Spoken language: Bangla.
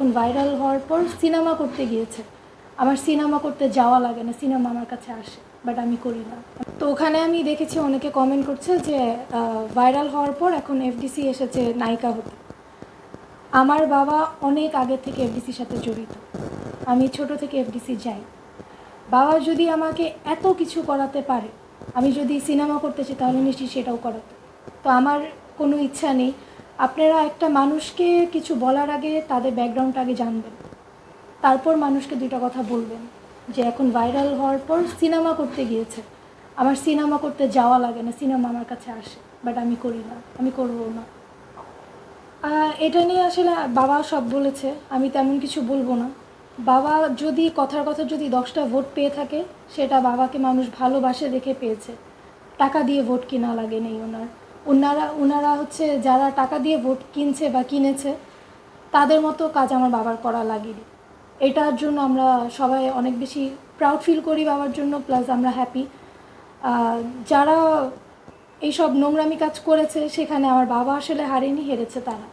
এখন ভাইরাল হওয়ার পর সিনেমা করতে গিয়েছে। আমার সিনেমা করতে যাওয়া লাগে না, সিনেমা আমার কাছে আসে, বাট আমি করি না। তো ওখানে আমি দেখেছি অনেকে কমেন্ট করছে যে ভাইরাল হওয়ার পর এখন এফডিসি এসেছে নায়িকা হতে। আমার বাবা অনেক আগে থেকে এফডিসির সাথে জড়িত, আমি ছোট থেকে এফডিসি যাই। বাবা যদি আমাকে এত কিছু করাতে পারে, আমি যদি সিনেমা করতে চাই তাহলে নিশ্চয়ই সেটাও করাতো। তো আমার কোনো ইচ্ছা নেই। আপনারা একটা মানুষকে কিছু বলার আগে তাদের ব্যাকগ্রাউন্ডটা আগে জানবেন, তারপর মানুষকে দুইটা কথা বলবেন। যে এখন ভাইরাল হওয়ার পর সিনেমা করতে গিয়েছে, আমার সিনেমা করতে যাওয়া লাগে না, সিনেমা আমার কাছে আসে, বাট আমি করি না, আমি করবো না। এটা নিয়ে আসলে বাবা সব বলেছে, আমি তেমন কিছু বলবো না। বাবা যদি কথার কথা যদি 10টা ভোট পেয়ে থাকে, সেটা বাবাকে মানুষ ভালোবাসে দেখে পেয়েছে। টাকা দিয়ে ভোট কিনা লাগে নেই ওনারা হচ্ছে যারা টাকা দিয়ে ভোট কিনছে বা কিনেছে, তাদের মতো কাজ আমার বাবার করা লাগেনি। এটার জন্য আমরা সবাই অনেক বেশি প্রাউড ফিল করি বাবার জন্য, প্লাস আমরা হ্যাপি। যারা এইসব নোংরামি কাজ করেছে সেখানে আমার বাবা আসলে হারেনি, হেরেছে তারা।